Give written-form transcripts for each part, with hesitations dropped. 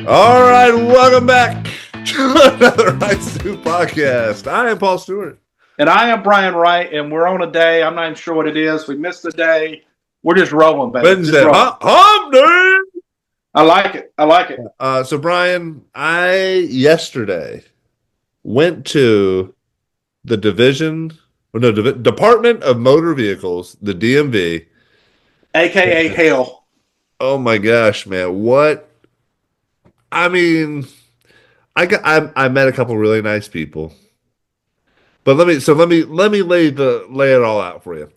All right, welcome back to another Wright podcast. I am Paul Stewart. And I am Brian Wright, and we're on a day. I'm not even sure what it is. We missed a day. We're just rolling, baby. Wednesday. Hump day. I like it. So, Brian, I yesterday went to the Department of Motor Vehicles, the DMV. AKA hell. Oh, my gosh, man. What? I mean, I met a couple really nice people. But let me lay it all out for you.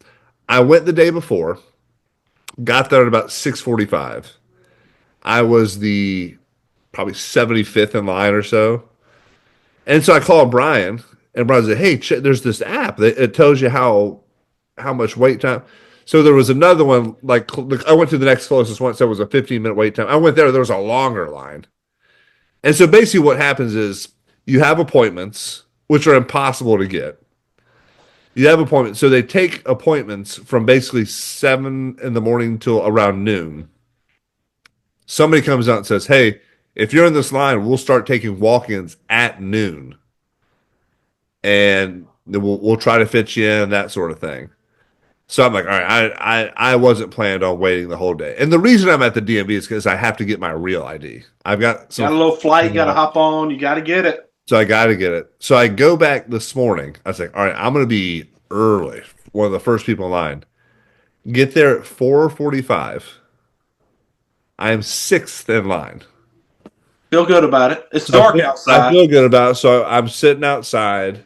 I went the day before, got there at about 6:45. I was the probably 75th in line or so. And so I called Brian, and Brian said, "Hey, there's this app that it tells you how much wait time." So there was another one, like I went to the next closest one, so it was a 15-minute wait time. I went there was a longer line. And so basically what happens is you have appointments, which are impossible to get. You have appointments. So they take appointments from basically 7 in the morning till around noon. Somebody comes out and says, "Hey, if you're in this line, we'll start taking walk-ins at noon. And we'll try to fit you in," that sort of thing. So I'm like, all right, I wasn't planned on waiting the whole day. And the reason I'm at the DMV is because I have to get my real ID. I've got a little flight, you got to hop on, you got to get it. So I got to get it. So I go back this morning. I was like, all right, I'm going to be early. One of the first people in line. Get there at 4:45. I am 6th in line. Feel good about it. It's dark outside. I feel good about it. So I'm sitting outside,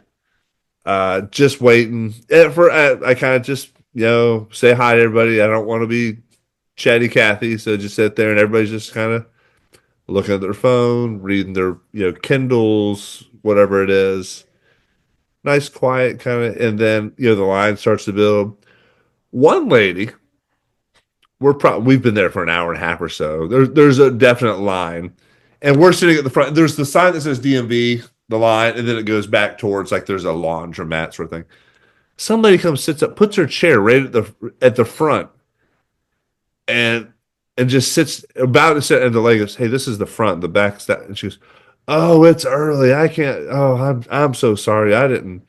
just waiting. I kind of just, say hi to everybody. I don't want to be chatty Cathy. So just sit there and everybody's just kind of looking at their phone, reading their, Kindles, whatever it is. Nice, quiet kind of, and then, the line starts to build. One lady, we've been there for an hour and a half or so. There's a definite line, and we're sitting at the front. There's the sign that says DMV, the line, and then it goes back towards like there's a laundromat sort of thing. Some lady comes, sits up, puts her chair right at the front, and just sits about to sit, and the lady goes, "Hey, this is the front, the back's that," and she goes, "Oh, it's early. I can't. Oh, I'm so sorry. I didn't."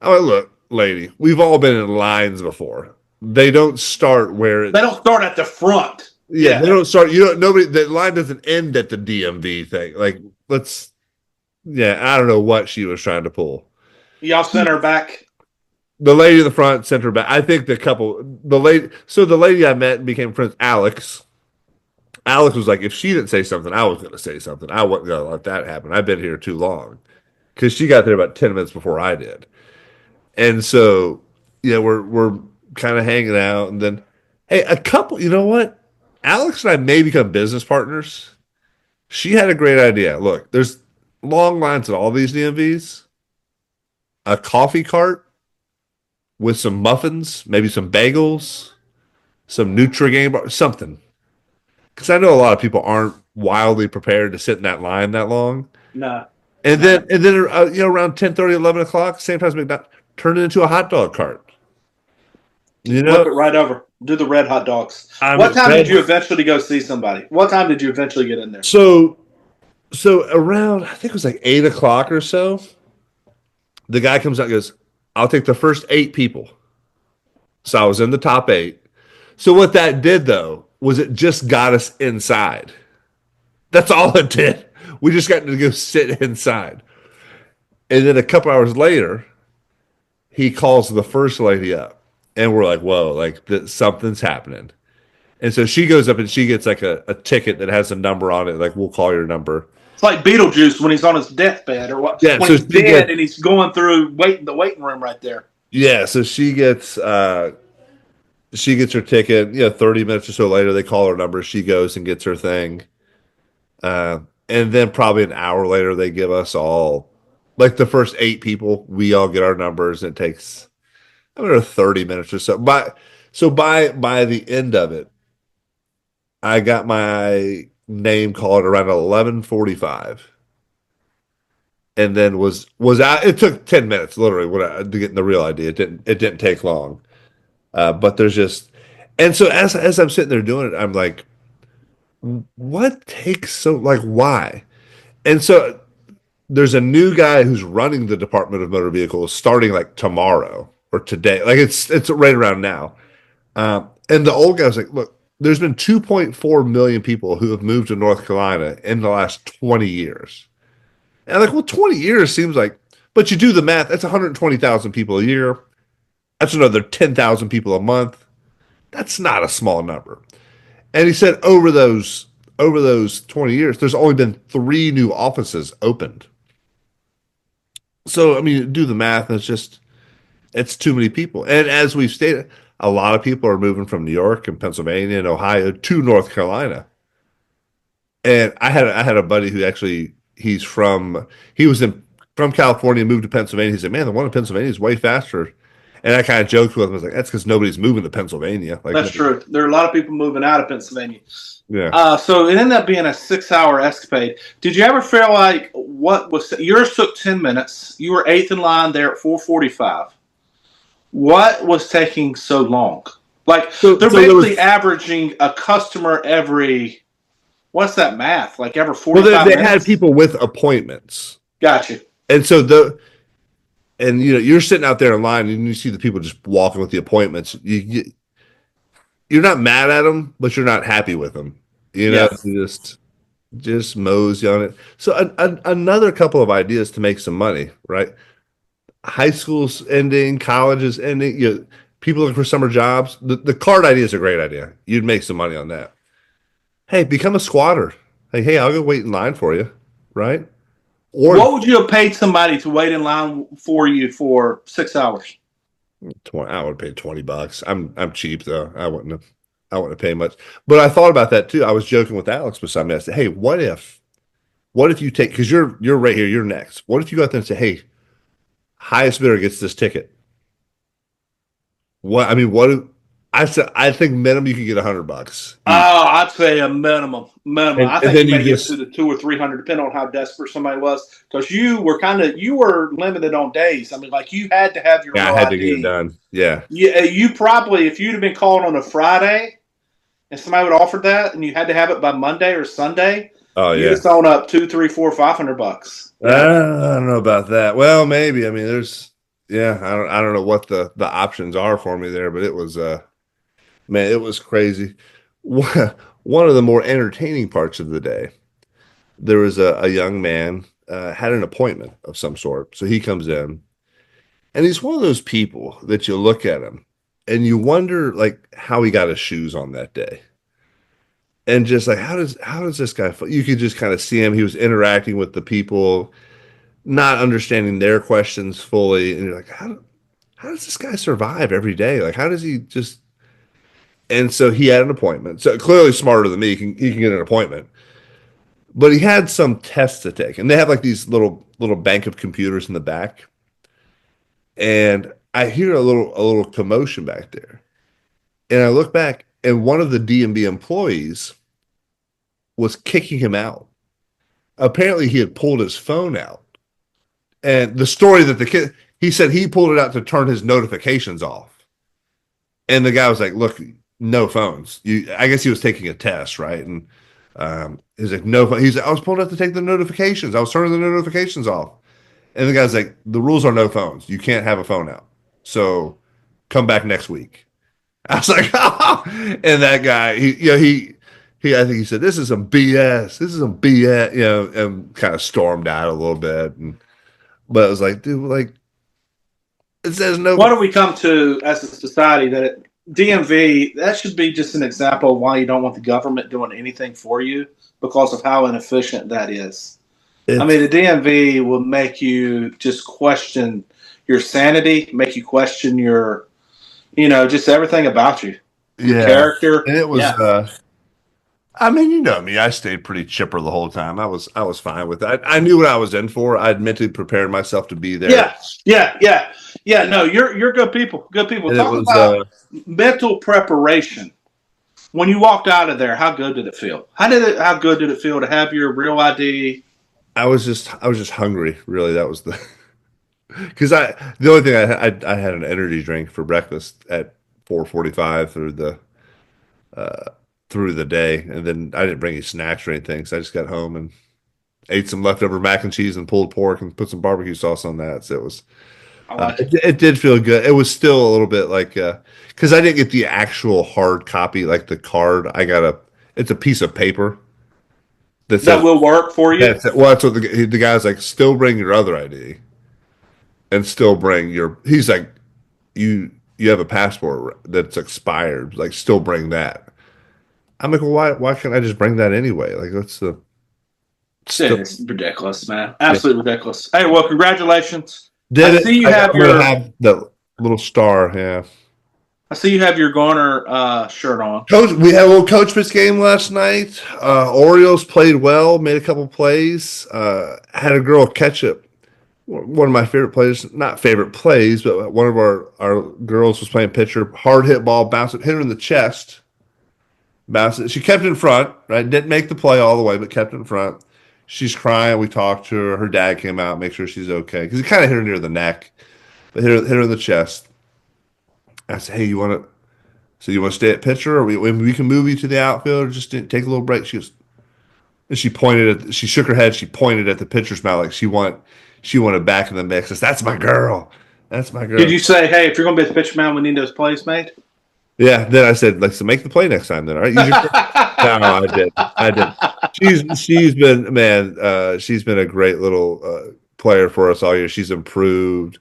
I'm like, "Look, lady, we've all been in lines before. They don't start they don't start at the front. Yeah, they don't start. Nobody. The line doesn't end at the DMV thing. Like, I don't know what she was trying to pull. Y'all sent her back. The lady in the front sent her back. I think the lady I met and became friends, Alex was like, if she didn't say something, I was going to say something. I wasn't going to let that happen. I've been here too long. Because she got there about 10 minutes before I did. And so, we're kind of hanging out. And then, hey, you know what? Alex and I may become business partners. She had a great idea. Look, there's long lines at all these DMVs. A coffee cart with some muffins, maybe some bagels, some Nutri-Game bar, something. Because I know a lot of people aren't wildly prepared to sit in that line that long. No. And then around 10:30, 11 o'clock, same time as McDonald's, turn it into a hot dog cart. Flip it right over. Do the red hot dogs. What time did you eventually go see somebody? What time did you eventually get in there? So around, I think it was like 8 o'clock or so, the guy comes out and goes, "I'll take the first 8 people." So I was in the top 8. So what that did, though, was it just got us inside. That's all it did. We just got to go sit inside. And then a couple hours later, he calls the first lady up. And we're like, whoa, like something's happening. And so she goes up and she gets like a ticket that has a number on it. Like, we'll call your number. It's like Beetlejuice when he's on his deathbed or what? Yeah, when he's dead and he's going through the waiting room right there. Yeah, so she gets her ticket. 30 minutes or so later, they call her number. She goes and gets her thing. And then probably an hour later, they give us all, like the first 8 people, we all get our numbers. And it takes, 30 minutes or so. By the end of it, I got my name called around 11:45, and then was out. It took 10 minutes literally to get the real ID. It didn't take long, but there's just, and so as I'm sitting there doing it, I'm like, what takes so like why? And so there's a new guy who's running the Department of Motor Vehicles starting like tomorrow or today. Like it's right around now. And the old guy was like, look, there's been 2.4 million people who have moved to North Carolina in the last 20 years. And I'm like, well, 20 years seems like, but you do the math, that's 120,000 people a year. That's another 10,000 people a month. That's not a small number. And he said over those 20 years, there's only been 3 new offices opened. So I mean, do the math, it's too many people. And as we've stated, a lot of people are moving from New York and Pennsylvania and Ohio to North Carolina. And I had a buddy who actually he was in from California, moved to Pennsylvania. He said, "Man, the one in Pennsylvania is way faster." And I kind of joked with him. I was like, "That's because nobody's moving to Pennsylvania." Like, that's true. There are a lot of people moving out of Pennsylvania. Yeah. So it ended up being a 6-hour escapade. Did you ever feel like yours took 10 minutes? You were eighth in line there at 4:45. What was taking so long? Like they're basically averaging a customer every. What's that math? Like every 45 well, they minutes? had people with appointments. Gotcha. And you're sitting out there in line and you see the people just walking with the appointments. You're not mad at them, but you're not happy with them. Yes. Just mosey on it. So another couple of ideas to make some money, right? High school's ending, college is ending. People looking for summer jobs. The card idea is a great idea. You'd make some money on that. Hey, become a squatter. Hey, I'll go wait in line for you, right? Or what would you have paid somebody to wait in line for you for 6 hours? 20, I would pay $20. I'm cheap though. I wouldn't have paid much. But I thought about that too. I was joking with Alex beside me. I said, "Hey, what if you take because you're right here, you're next. What if you go out there and say, hey, highest bidder gets this ticket? What I mean, I said I think minimum you can get $100. Oh, I'd say a minimum. I think then you may you get to the 200 or 300, depending on how desperate somebody was. Because you were limited on days. I mean, like you had to have your yeah, I real had ID. to get it done. Yeah. You probably, if you'd have been called on a Friday, and somebody would offer that, and you had to have it by Monday or Sunday, Oh you yeah. just own up $200, $300, $400, $500. I don't know about that. Well, maybe. I mean, I don't know what the options are for me there, but it was man, it was crazy. One of the more entertaining parts of the day, there was a young man had an appointment of some sort. So he comes in and he's one of those people that you look at him and you wonder like how he got his shoes on that day. And just like how does this guy you could just kind of see him. He was interacting with the people, not understanding their questions fully. And you're like, how does this guy survive every day? Like how does he just and so he had an appointment. So clearly smarter than me, he can get an appointment. But he had some tests to take, and they have like these little bank of computers in the back. And I hear a little commotion back there, and I look back, and one of the DMV employees was kicking him out. Apparently, he had pulled his phone out, and the story that the kid he said he pulled it out to turn his notifications off, and the guy was like, "Look, no phones." I guess he was taking a test, right? And he's like, "No." He's like, "I was pulled out to take the notifications. I was turning the notifications off." And the guy's like, "The rules are no phones. You can't have a phone out. So come back next week." I was like, "Oh." And that guy, I think he said, "This is some BS. This is some BS," and kind of stormed out a little bit. But it was like, dude, like it says no. What do we come to as a society that DMV, that should be just an example of why you don't want the government doing anything for you because of how inefficient that is. I mean, the DMV will make you just question your sanity, make you question your, just everything about you, your character. And it was, I mean, you know me, I stayed pretty chipper the whole time. I was fine with that. I knew what I was in for. I'd mentally prepared myself to be there. Yeah. No, you're good people. Good people. And Talk about mental preparation. When you walked out of there, how good did it feel? How good did it feel to have your real ID? I was just hungry. Really, that was because the only thing I had an energy drink for breakfast at 4:45 through the through the day, and then I didn't bring any snacks or anything, so I just got home and ate some leftover mac and cheese and pulled pork and put some barbecue sauce on that. So it was I like it. it did feel good. It was still a little bit like because I didn't get the actual hard copy like the card. I got a it's a piece of paper that That says will work for you. that's what the guy's like. Still bring your other ID and still bring your. He's like you have a passport that's expired. Like still bring that. I'm like, well, why can't I just bring that anyway? Like that's the still It's ridiculous, man. Absolutely ridiculous. Hey, well, congratulations. I did it. see you have I'm gonna your have the little star. Yeah. I see you have your Garner shirt on. Coach, we had a little coach pitch game last night. Orioles played well, made a couple plays. Had a girl catch it. One of my favorite plays, not favorite plays, but one of our girls was playing pitcher. Hard hit ball, bounced it, hit her in the chest. Bounced it. She kept it in front, right? Didn't make the play all the way, but kept it in front. She's crying. We talked to her. Her dad came out, make sure she's okay. Because he kind of hit her near the neck, but hit her in the chest. I said, hey, you want to stay at pitcher, or we can move you to the outfield, or just take a little break. She goes, and she shook her head. She pointed at the pitcher's mouth like she wanted back in the mix. Says, that's my girl. That's my girl. Did you say, hey, if you're going to be at the pitch mound, we need those plays made? Yeah. Then I said, like, so make the play next time. Then, all right. No, I did. I did. She's been man. She's been a great little player for us all year. She's improved.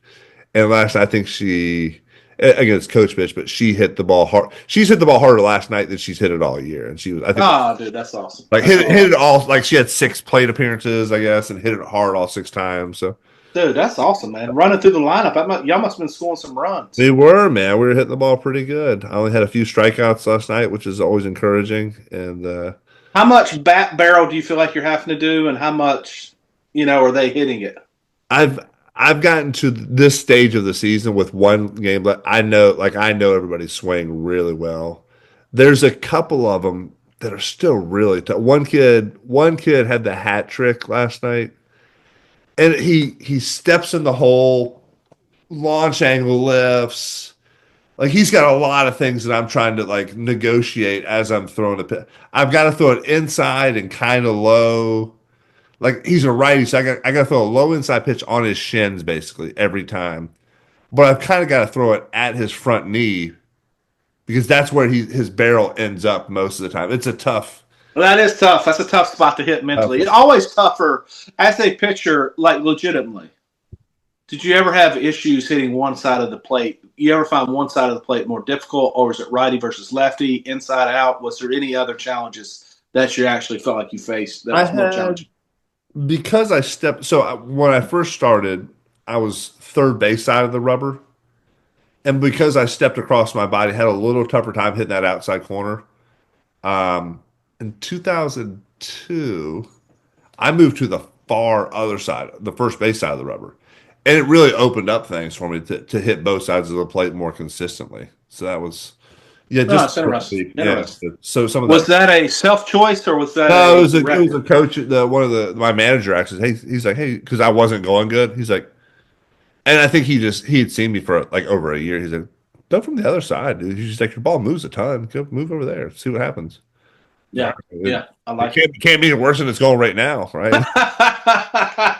And last night, I think she against coach pitch, but she hit the ball hard. She's hit the ball harder last night than she's hit it all year. And she was, I think, Oh, dude, that's awesome. like That's hit it all. Like she had 6 plate appearances, I guess, and hit it hard all 6 times. So Dude, that's awesome, man. Running through the lineup, y'all must have been scoring some runs. they were, man. We were hitting the ball pretty good. I only had a few strikeouts last night, which is always encouraging. And How much bat barrel do you feel like you're having to do, and how much, are they hitting it? I've I've gotten to this stage of the season with one game, but I know everybody's swing really well. There's a couple of them that are still really tough. One kid had the hat trick last night, and he steps in the hole, launch angle lifts. Like he's got a lot of things that I'm trying to like negotiate as I'm throwing a pitch. I've got to throw it inside and kind of low. Like he's a righty, so I got to throw a low inside pitch on his shins basically every time. But I've kind of got to throw it at his front knee because that's where his barrel ends up most of the time. It's a tough. Well, that is tough. That's a tough spot to hit mentally. It's always tougher as a pitcher, like legitimately. Did you ever have issues hitting one side of the plate? You ever find one side of the plate more difficult, or is it righty versus lefty, inside out? Was there any other challenges that you actually felt like you faced that was more challenging? Because I stepped. When I first started, I was third base side of the rubber, and because I stepped across my body, had a little tougher time hitting that outside corner. In 2002, I moved to the far other side, the first base side of the rubber. And it really opened up things for me to hit both sides of the plate more consistently. So that was, yeah, No, just it's interesting. yeah. So some of Was that a self choice or was that no, a it was a coach. My manager actually. Hey, he's like, hey, because I wasn't going good. He's like, and I think he had seen me for like over a year. He's like, go from the other side, dude. He's just like, your ball moves a ton. Go move over there, see what happens. Yeah, yeah, I like it. Can't be worse than it's going right now, right?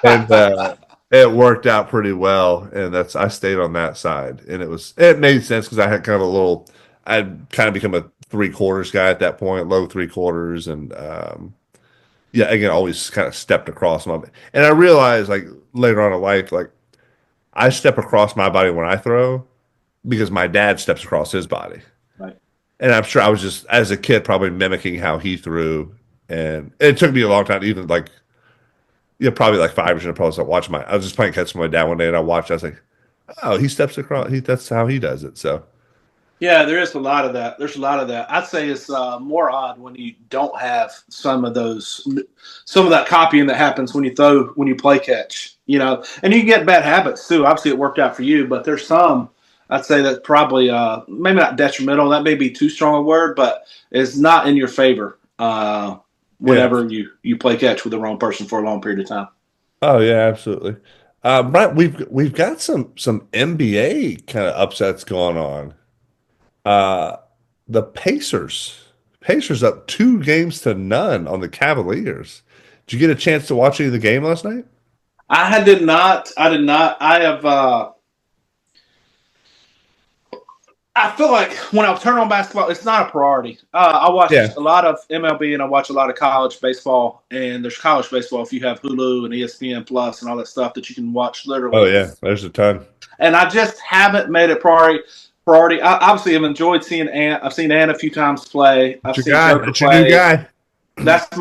it. And it worked out pretty well, and I stayed on that side, and it made sense because I had kind of I'd kind of become a 3/4 guy at that point, low 3/4, and yeah, again, always kind of stepped across and I realized like later on in life, like I step across my body when I throw because my dad steps across his body, Right. and I'm sure I was just as a kid probably mimicking how he threw, and it took me a long time to even like. Yeah, probably like 5 years ago. Probably started watching I was just playing catch with my dad one day, and I watched. I was like, "Oh, he steps across. That's how he does it." So, Yeah, there is a lot of that. There's a lot of that. I'd say it's more odd when you don't have some of that copying that happens when you play catch. And you can get bad habits too. Obviously, it worked out for you, but there's some. I'd say that's probably maybe not detrimental. That may be too strong a word, but it's not in your favor. Whenever you play catch with the wrong person for a long period of time. oh yeah, absolutely. Right, we've got some NBA kind of upsets going on. Uh, the Pacers Pacers up 2 games to none on the Cavaliers. Did you get a chance to watch any of the game last night? I did not. I did not. I have. I feel like when I turn on basketball, it's not a priority. I watch Yeah. a lot of MLB and I watch a lot of college baseball. And there's college baseball if you have Hulu and ESPN Plus and all that stuff that you can watch Oh literally. yeah, there's a ton. And I just haven't made it priority. Priority. I obviously have enjoyed seeing Ant. I've seen Ant a few times play. I've That's your seen guy. Joker That's your new play. guy. That's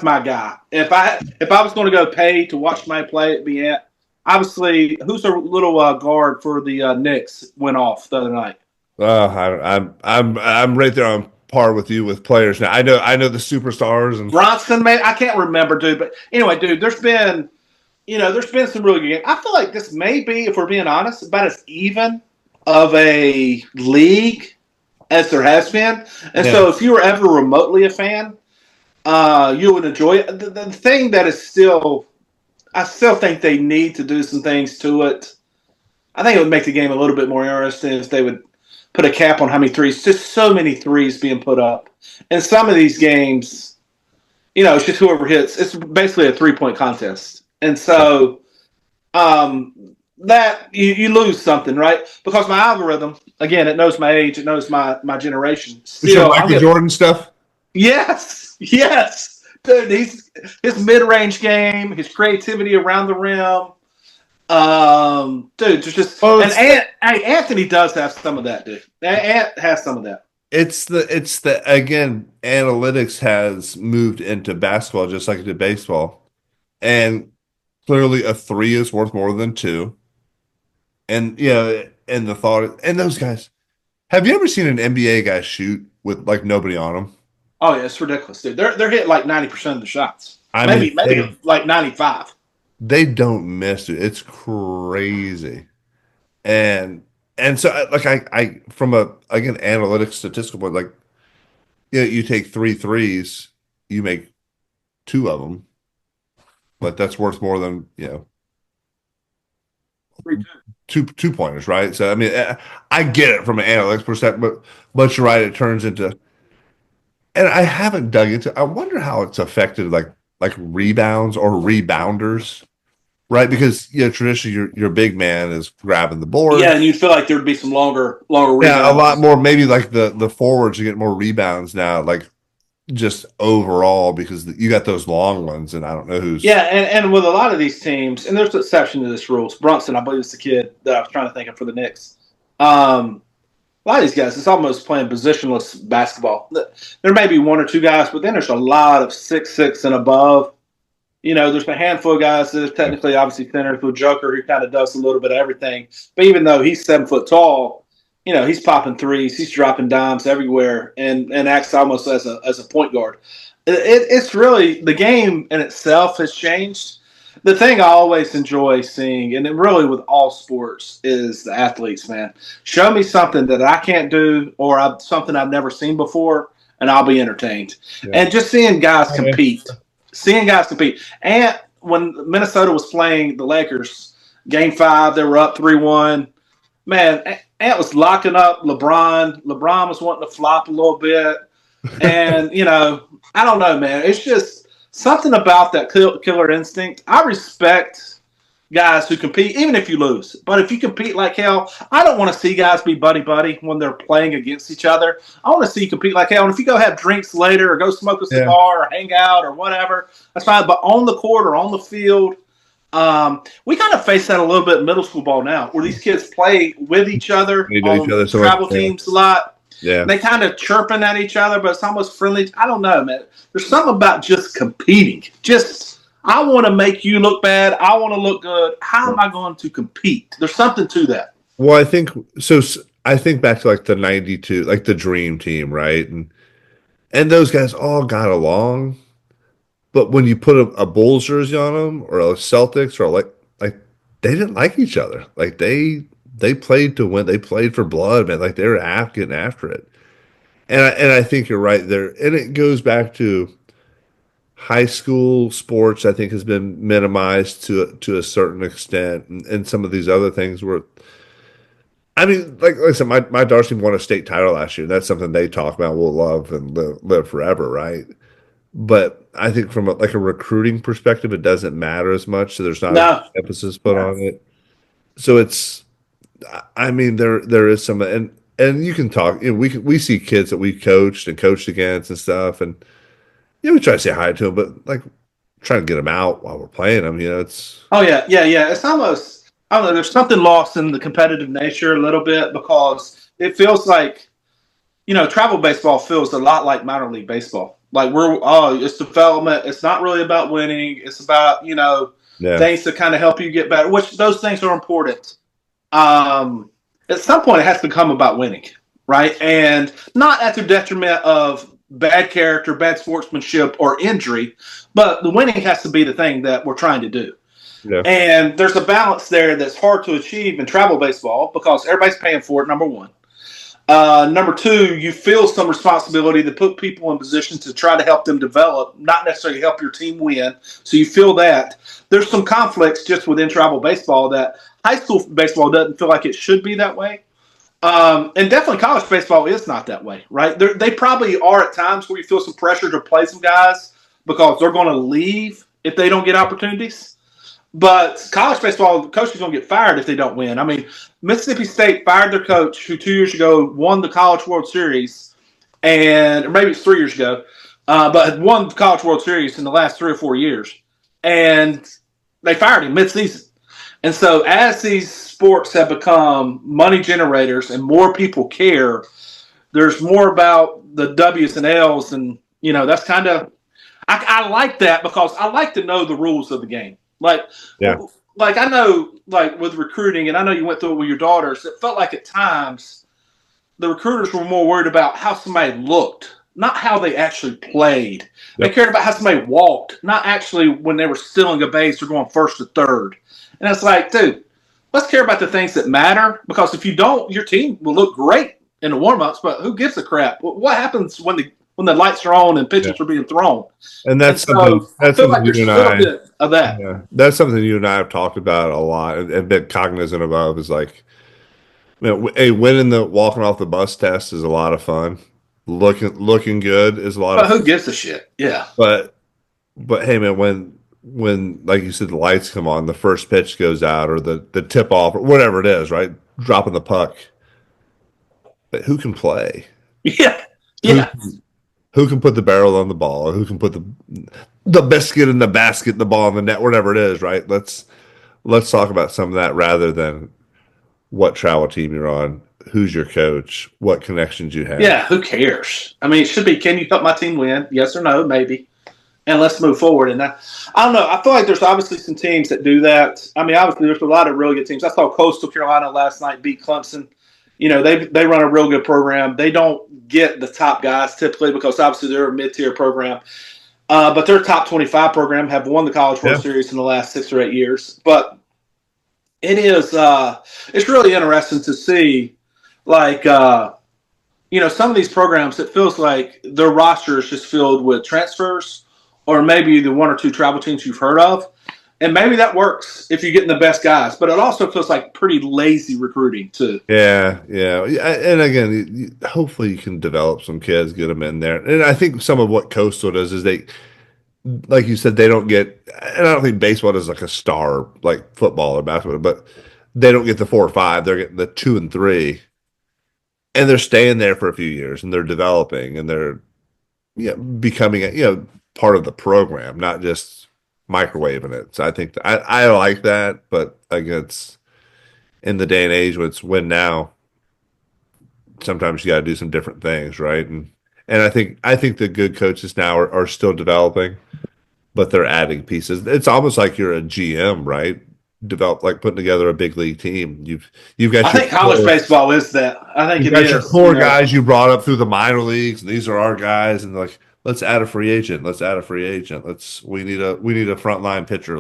my guy. If I was going to go pay to watch my play, it'd be Ant. Obviously, who's the little guard for the Knicks went off the other night? I'm right there on par with you with players now. I know the superstars and Bronson, man, I can't remember, dude. But anyway, dude, there's been some really good games. I feel like this may be, if we're being honest, about as even of a league as there has been. And yeah. so, if you were ever remotely a fan, you would enjoy it. The thing that is still, I still think they need to do some things to it. I think it would make the game a little bit more interesting if they would put a cap on how many threes. Just so many threes being put up. And some of these games, it's just whoever hits. It's basically a 3-point contest. And so that you lose something, right? Because my algorithm, again, it knows my age, it knows my generation. You show Still, Michael Jordan stuff. yes, dude. His mid range game, his creativity around the rim. Dude, just Oh, and Anthony does have some of that, dude. Ant has some of that. it's the again, analytics has moved into basketball just like it did baseball. And clearly a three is worth more than two. And and the thought and those guys. Have you ever seen an NBA guy shoot with like nobody on him? Oh yeah, it's ridiculous, dude. They're hitting like 90% of the shots. I mean, Maybe like 95. they don't miss it. It's crazy. And and so like I from a again analytics statistical point, like you take three threes, you make two of them, but that's worth more than two pointers, right? So I mean, I get it from an analytics perspective, but you're right. It turns into, and I haven't dug into. I wonder how it's affected like rebounds or rebounders, right? Because traditionally your big man is grabbing the board. Yeah, and you'd feel like there'd be some longer Yeah, a lot rebounds. more. Maybe like the forwards you get more rebounds now, like just overall because you got those long ones, and I don't know who's. Yeah, and with a lot of these teams, and there's an exception to this rule. Brunson, I believe, is the kid that I was trying to think of for the Knicks. A lot of these guys, it's almost playing positionless basketball. There may be one or two guys, but then there's a lot of 6'6" and above. There's a handful of guys that are technically obviously thinner with Joker who kind of does a little bit of everything. But even though he's 7 foot tall, he's popping threes, he's dropping dimes everywhere, and acts almost as a point guard. It's really the game in itself has changed. The thing I always enjoy seeing, and it really with all sports, is the athletes. Man, show me something that I can't do, or something I've never seen before, and I'll be entertained. Yeah. And just seeing guys compete. And when Minnesota was playing the Lakers, Game 5, they were up 3-1. Man, Ant was locking up LeBron. LeBron was wanting to flop a little bit. And, I don't know, man. It's just something about that killer instinct. I respect guys who compete, even if you lose. But if you compete like hell, I don't want to see guys be buddy-buddy when they're playing against each other. I want to see you compete like hell. And if you go have drinks later or go smoke a cigar or hang out or whatever, that's fine. But on the court or on the field, we kind of face that a little bit in middle school ball now, where these kids play with each other They do each on other so travel much. teams a lot. Yeah. They kind of chirping at each other, but it's almost friendly. I don't know, man. There's something about just competing. I want to make you look bad. I want to look good. How am I going to compete? There's something to that. Well, I think so. I think back to like the '92, like the Dream Team, right? And those guys all got along. But when you put a Bulls jersey on them or a Celtics or like they didn't like each other. Like they played to win. They played for blood, man. Like they were getting after it. And I think you're right there. And it goes back to high school sports. I think has been minimized to a certain extent, and some of these other things where I mean, like I said, my daughter's team won a state title last year. That's something they talk about, will love and live forever, right? But I think from a recruiting perspective, it doesn't matter as much. So there's not as much No, emphasis put no. on it. So I mean, there is some, and you can talk. We see kids that we coached and coached against and stuff, and we try to say hi to them, but like trying to get them out while we're playing them. It's Oh yeah, yeah, yeah. It's almost I don't know. There's something lost in the competitive nature a little bit because it feels like travel baseball feels a lot like minor league baseball. Like it's development. It's not really about winning. It's about yeah, things to kind of help you get better. Which those things are important. Um, at some point, it has to come about winning, right? And not at the detriment of bad character, bad sportsmanship, or injury, but the winning has to be the thing that we're trying to do. yeah, And there's a balance there that's hard to achieve in travel baseball because everybody's paying for it, number one. Number two, you feel some responsibility to put people in positions to try to help them develop, not necessarily help your team win. So you feel that. There's some conflicts just within travel baseball that high school baseball doesn't feel like it should be that way. And definitely college baseball is not that way, right? They probably are at times where you feel some pressure to play some guys because they're going to leave if they don't get opportunities. But college baseball, the coach is going to get fired if they don't win. I mean, Mississippi State fired their coach who 2 years ago won the College World Series, or maybe it's 3 years ago, but had won the College World Series in the last 3 or 4 years. And they fired him midseason. And so as these sports have become money generators and more people care, there's more about the W's and L's. And, that's kind of – I like that because I like to know the rules of the game. yeah, Like I know, like with recruiting, and I know you went through it with your daughters. It felt like at times the recruiters were more worried about how somebody looked, not how they actually played. They yep. cared about how somebody walked, not actually when they were stealing a base or going first to third. And it's like, dude, let's care about the things that matter because if you don't, your team will look great in the warm-ups, but who gives a crap? What happens when the lights are on and Yeah. pitches are being thrown? And And that's so I feel like something there's you a and little I, bit of that. yeah, that's something you and I have talked about a lot and been cognizant of is like, winning the walking off the bus test is a lot of fun. Looking good is a lot But of who fun. gives a shit? Yeah. But hey man, when like you said, the lights come on, the first pitch goes out or the tip off or whatever it is, right? Dropping the puck. But who can play? Yeah. Who Yeah. who can put the barrel on the ball? Who can put the biscuit in the basket, the ball in the net, whatever it is, right? Let's talk about some of that rather than what travel team you're on, who's your coach, what connections you have. Yeah. Who cares? I mean, it should be, can you help my team win? Yes or no, maybe. And let's move forward. And I don't know. I feel like there's obviously some teams that do that. I mean, obviously, there's a lot of really good teams. I saw Coastal Carolina last night beat Clemson. They run a real good program. They don't get the top guys typically because obviously they're a mid-tier program. But their top 25 program have won the College World Yeah. Series in the last 6 or 8 years. But it's really interesting to see, like, some of these programs, it feels like their roster is just filled with transfers or maybe the one or two travel teams you've heard of. And maybe that works if you're getting the best guys. But it also feels like pretty lazy recruiting, too. Yeah. And again, hopefully you can develop some kids, get them in there. And I think some of what Coastal does is they, like you said, they don't get, and I don't think baseball is like a star like football or basketball, but they don't get the 4 or 5. They're getting the 2 and 3, and they're staying there for a few years, and they're developing, and they're becoming part of the program, not just microwaving it. So I think I like that, but again, it's in the day and age when it's win now. Sometimes you got to do some different things, right? And I think the good coaches now are still developing, but they're adding pieces. It's almost like you're a GM, right? Develop like putting together a big league team. You've got I your think college baseball is that. I think you've it got your is. core guys you brought up through the minor leagues, and these are our guys. And like, let's add a free agent. Let's add a free agent. We need a frontline pitcher.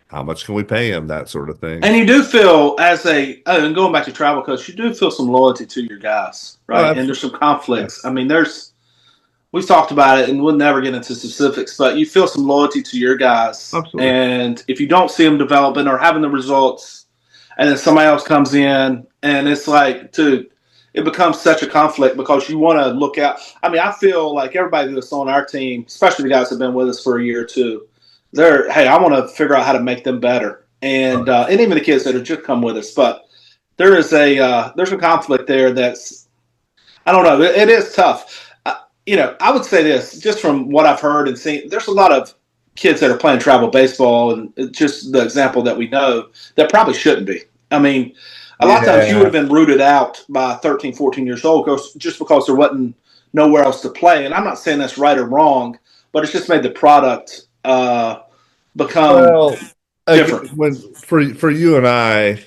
How much can we pay him? That sort of thing. And you do feel and going back to travel coach, you do feel some loyalty to your guys, Oh, right? And there's some conflicts. yeah, I mean, we've talked about it and we'll never get into specifics, but you feel some loyalty to your guys. absolutely. And if you don't see them developing or having the results, and then somebody else comes in and it's like it becomes such a conflict because you want to look out. I mean, I feel like everybody that's on our team, especially the guys that have been with us for a year or two, hey, I want to figure out how to make them better, and even the kids that have just come with us. But there's a conflict there that's, I don't know, it is tough. I would say this just from what I've heard and seen. There's a lot of kids that are playing travel baseball, and it's just the example that we know that probably shouldn't be. I mean, a lot of times you would have been rooted out by 13, 14 years old just because there wasn't nowhere else to play. And I'm not saying that's right or wrong, but it's just made the product become different. When for you and I,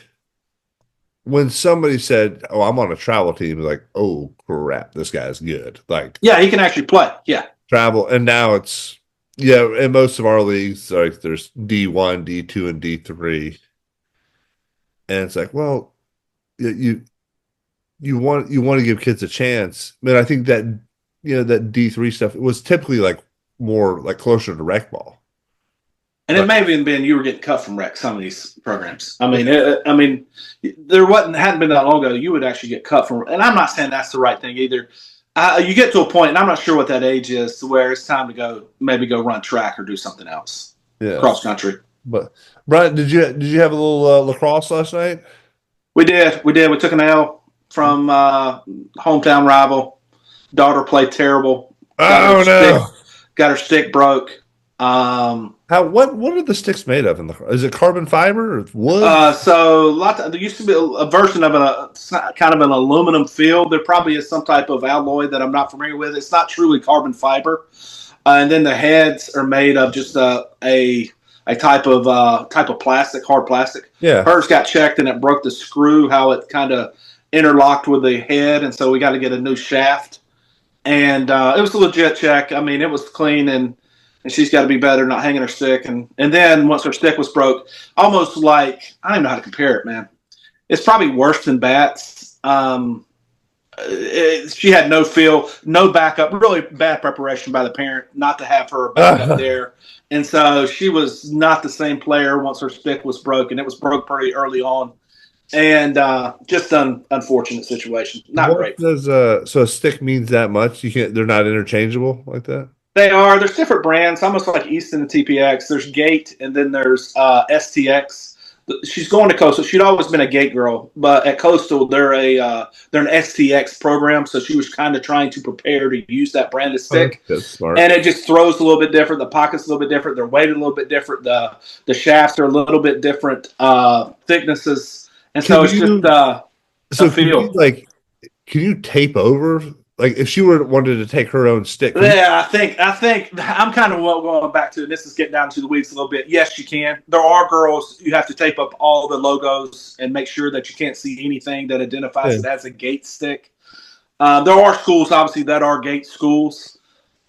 when somebody said, "Oh, I'm on a travel team," like, "Oh crap, this guy's good." Like, yeah, he can actually play. Yeah, travel, and now it's in most of our leagues, like there's D1, D2, and D3, and it's like, well, you want to give kids a chance. I mean, I think that that D3 stuff, it was typically like more like closer to rec ball. and it may have even been you were getting cut from rec some of these programs. I mean, there hadn't been that long ago you would actually get cut from. And I'm not saying that's the right thing either. You get to a point, and I'm not sure what that age is, to where it's time to maybe go run track or do something else, cross country. But Brian, did you have a little lacrosse last night? We did. We took an L from hometown rival. Daughter played terrible. No! Got her stick broke. What are the sticks made of? Is it carbon fiber or wood? So there used to be a version of kind of an aluminum field. There probably is some type of alloy that I'm not familiar with. It's not truly carbon fiber. And then the heads are made of just a type of plastic, hard plastic. Yeah. Hers got checked and it broke the screw, how it kind of interlocked with the head, and so we got to get a new shaft. And it was a legit check. I mean, it was clean, and she's got to be better, not hanging her stick. And then once her stick was broke, almost like, I don't even know how to compare it, man. It's probably worse than bats. She had no feel, no backup, really bad preparation by the parent not to have her backup there. And so she was not the same player once her stick was broken. It was broke pretty early on. And just an unfortunate situation. Not great. So a stick means that much? They're not interchangeable like that? They are. There's different brands, almost like Easton and TPX. There's Gate, and then there's STX. She's going to Coastal. She'd always been a Gate girl, but at Coastal, they're an STX program, so she was kind of trying to prepare to use that branded stick. That's smart. And it just throws a little bit different. The pocket's a little bit different. They're weighted a little bit different. The shafts are a little bit different thicknesses, and so it's just feel. Can you tape over? Like if she wanted to take her own stick. Yeah, I think I'm kind of going back to, and this is getting down to the weeds a little bit. Yes, you can. There are girls, you have to tape up all the logos and make sure that you can't see anything that identifies it as a Gate stick. There are schools, obviously, that are Gate schools.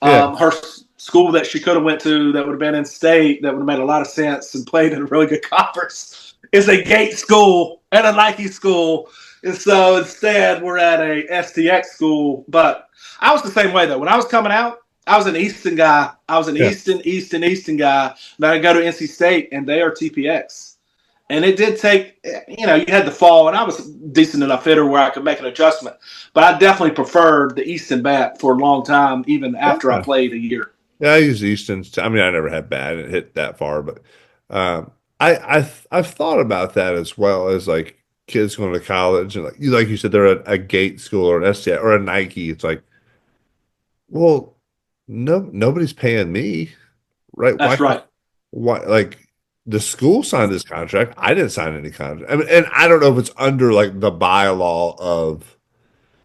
Her school that she could have went to that would have been in state, that would have made a lot of sense and played in a really good conference, is a Gate school and a Nike school. And so instead, we're at a STX school. But I was the same way, though. When I was coming out, I was an Easton guy. I was an Easton guy. Then I go to NC State, and they are TPX. And it did take, you had to fall. And I was a decent enough hitter where I could make an adjustment. But I definitely preferred the Easton bat for a long time, even after I played a year. Yeah, I used Easton's. I mean, I never had bat. I didn't hit that far. But I've thought about that as well as, like, kids going to college, and like you said, they're a Gate school or an STI or a Nike. It's like, well, nobody's paying me, right? That's right. Why? Like the school signed this contract. I didn't sign any contract. I mean, and I don't know if it's under like the bylaw of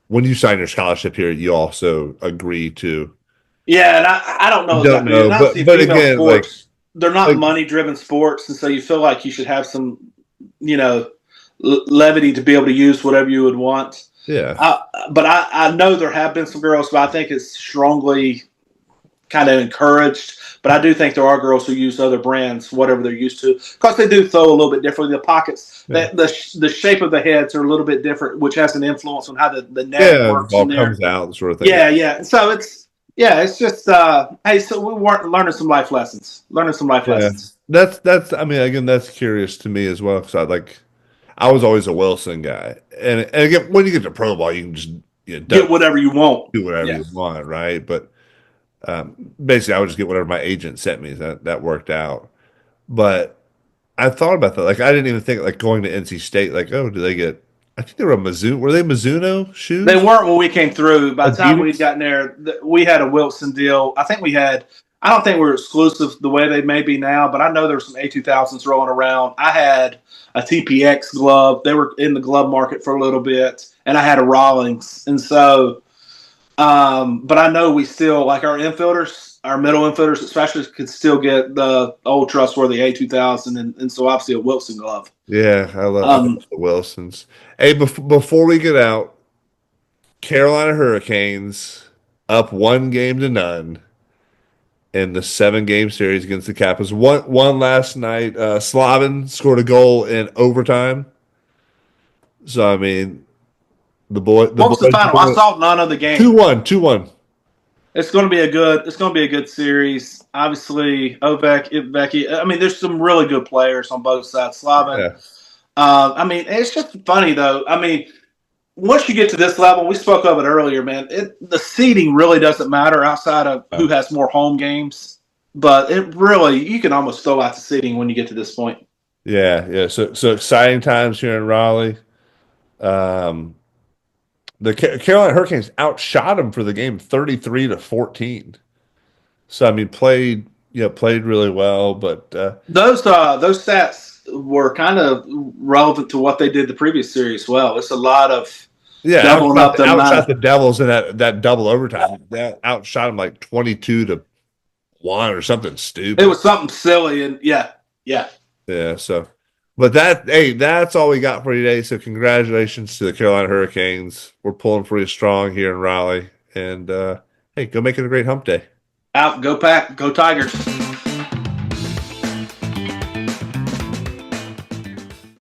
when you sign your scholarship here, you also agree to. Yeah, and I don't know. Don't know, but again, sports, they're not money-driven sports, and so you feel like you should have some, levity to be able to use whatever you would want. Yeah. But I know there have been some girls, but I think it's strongly kind of encouraged. But I do think there are girls who use other brands, whatever they're used to, because they do throw a little bit differently. The pockets, the shape of the heads are a little bit different, which has an influence on how the net works. Ball comes out, sort of thing. Yeah. So it's just hey, so we weren't learning some life lessons. Lessons. That's. I mean, again, that's curious to me as well, because I was always a Wilson guy, and again, when you get to pro ball, you can just Get whatever you want. do whatever Yeah. you want, right? But basically, I would just get whatever my agent sent me. That worked out. But I thought about that. Like I didn't even think like going to NC State. Like, oh, do they get? I think they were a Mizuno. Were they Mizuno They shoes? weren't when we came through. By the time we'd Adidas. gotten there, we had a Wilson deal. I think we had. I don't think we're exclusive the way they may be now, but I know there were some A2000s rolling around. I had a TPX glove. They were in the glove market for a little bit, and I had a Rawlings. And so, but I know we still like our infielders, our middle infielders, especially could still get the old trustworthy A2000, and so obviously a Wilson glove. Yeah, I love Um, the Wilsons. Hey, before we get out, Carolina Hurricanes up 1-0 in the 7-game series against the Capitals. One last night. Slavin scored a goal in overtime. So I mean, the what was the boys final? I won saw none of the game. 2-1, 2-1. It's going to be a good. It's going to be a good series. Obviously, Becky. I mean, there's some really good players on both sides. Slavin. Yeah. I mean, it's just funny though. I mean, once you get to this level, we spoke of it earlier, man. The seeding really doesn't matter outside of who has more home games. But it really, you can almost throw out the seeding when you get to this point. Yeah. So exciting times here in Raleigh. Um, the Carolina Hurricanes outshot them for the game 33-14. So I mean, played really well, but Those stats were kind of relevant to what they did the previous series. Well, it's a lot of yeah, doubling up the outshot amount. the Devils in that double overtime. That outshot them like 22-1 or something It stupid. was something silly, and yeah. Yeah, so but that's all we got for you today. So congratulations to the Carolina Hurricanes. We're pulling pretty strong here in Raleigh. And hey, go make it a great hump day. Out, go Pack, go Tigers.